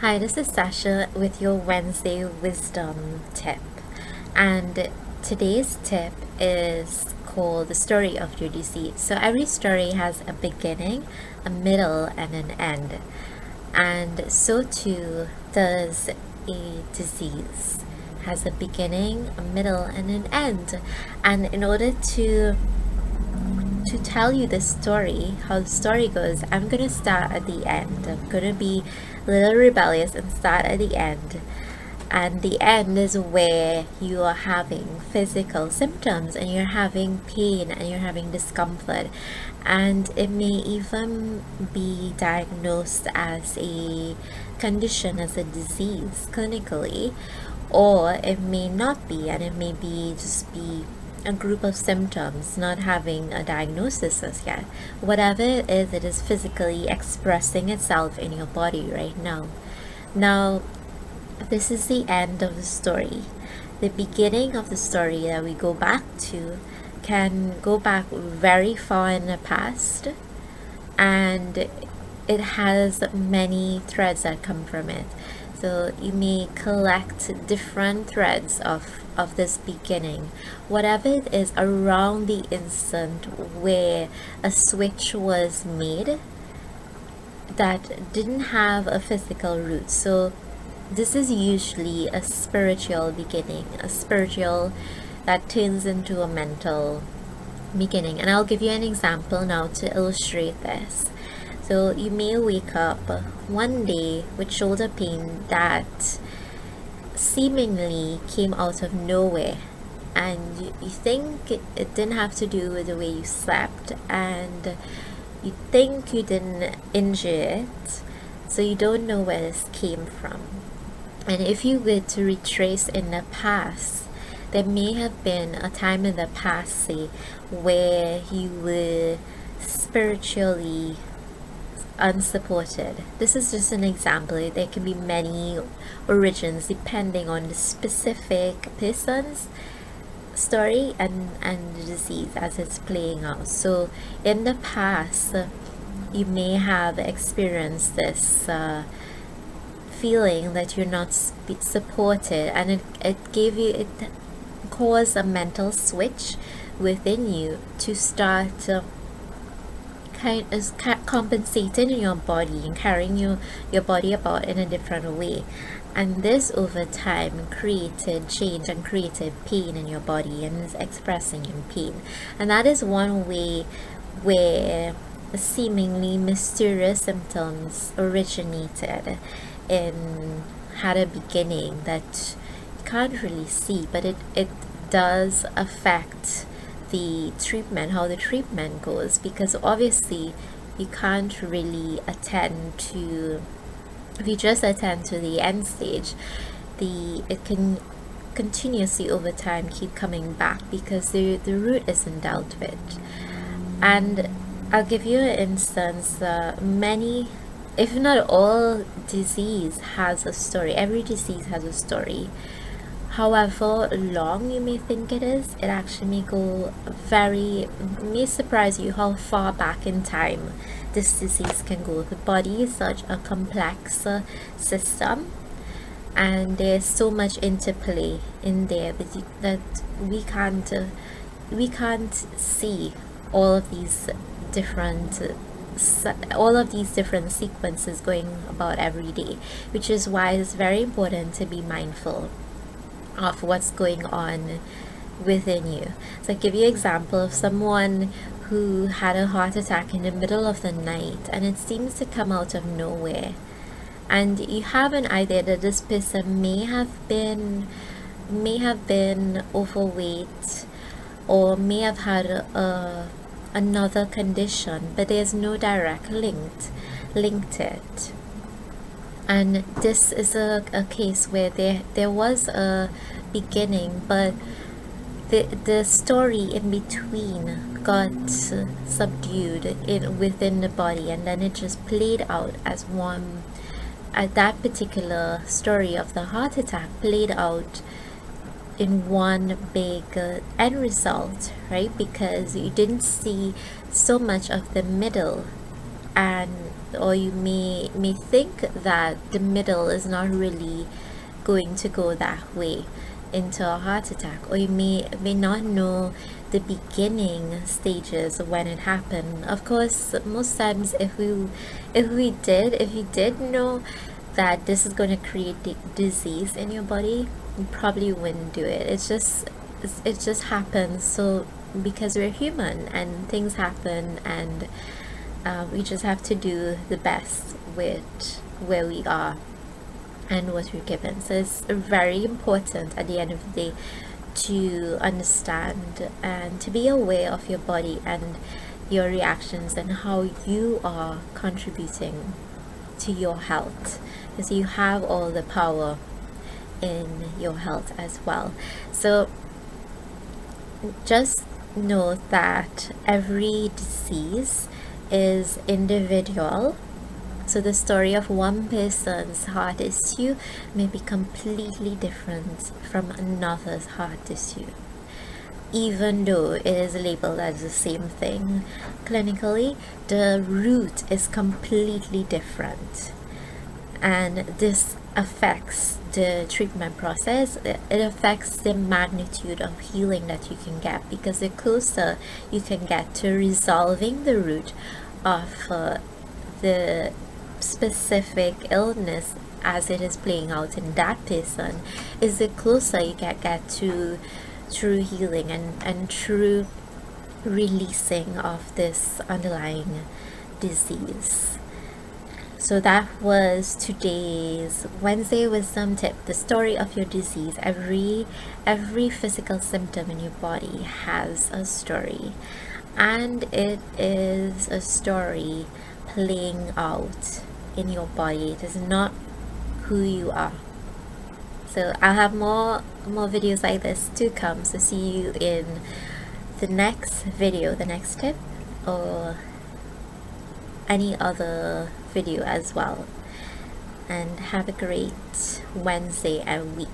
Hi, this is Sasha with your Wednesday wisdom tip. And today's tip is called The Story of Your Disease. So every story has a beginning, a middle, and an end. And so too does a disease. Has a beginning, a middle, and an end. And in order to tell you the story, how the story goes, I'm gonna start at the end. I'm gonna be a little rebellious and start at the end. And the end is where you are having physical symptoms and you're having pain and you're having discomfort. And it may even be diagnosed as a condition, as a disease clinically, or it may not be, and it may be just be a group of symptoms, not having a diagnosis as yet. Whatever it is physically expressing itself in your body right now. Now, this is the end of the story. The beginning of the story that we go back to can go back very far in the past, and it has many threads that come from it. So you may collect different threads of this beginning, whatever it is around the instant where a switch was made that didn't have a physical root. So this is usually a spiritual beginning, a spiritual that turns into a mental beginning. And I'll give you an example now to illustrate this. So you may wake up one day with shoulder pain that seemingly came out of nowhere, and you think it didn't have to do with the way you slept, and you think you didn't injure it, so you don't know where this came from. And if you were to retrace in the past, there may have been a time in the past, say, where you were spiritually unsupported. This is just an example. There can be many origins depending on the specific person's story and the disease as it's playing out. So in the past, you may have experienced this feeling that you're not supported, and it caused a mental switch within you to start kind of compensating in your body and carrying your body about in a different way. And this over time created change and created pain in your body and is expressing in pain. And that is one way where seemingly mysterious symptoms originated and had a beginning that you can't really see, but it does affect the treatment, how the treatment goes, because obviously you can't really attend to, if you just attend to the end stage, it can continuously over time keep coming back because the root isn't dealt with. And I'll give you an instance. Many, if not all, disease has a story. Every disease has a story. However long you may think it is, it actually may surprise you how far back in time this disease can go. The body is such a complex system, and there's so much interplay in there that we can't see all of these different sequences going about every day, which is why it's very important to be mindful of what's going on within you. So I'll give you an example of someone who had a heart attack in the middle of the night, and it seems to come out of nowhere, and you have an idea that this person may have been overweight or may have had another condition, but there's no direct linked it. And this is a case where there was a beginning, but the story in between got subdued within the body, and then it just played out as one. That particular story of the heart attack played out in one big end result, right? Because you didn't see so much of the middle and or you may think that the middle is not really going to go that way into a heart attack, or you may not know the beginning stages of when it happened. Of course, most times if you did know that this is going to create disease in your body, you probably wouldn't do it. It just happens. So because we're human and things happen, and we just have to do the best with where we are and what we're given. So it's very important at the end of the day to understand and to be aware of your body and your reactions and how you are contributing to your health, because you have all the power in your health as well. So just know that every disease is individual. So the story of one person's heart issue may be completely different from another's heart issue. Even though it is labeled as the same thing, clinically, the root is completely different. And this affects the treatment process. It affects the magnitude of healing that you can get, because the closer you can get to resolving the root of the specific illness as it is playing out in that person, is the closer you can get to true healing and true releasing of this underlying disease. So that was today's Wednesday wisdom tip, the story of your disease. Every physical symptom in your body has a story, and it is a story playing out in your body. It is not who you are. So I'll have more videos like this to come. So see you in the next video, the next tip, or any other video as well. And have a great Wednesday and week.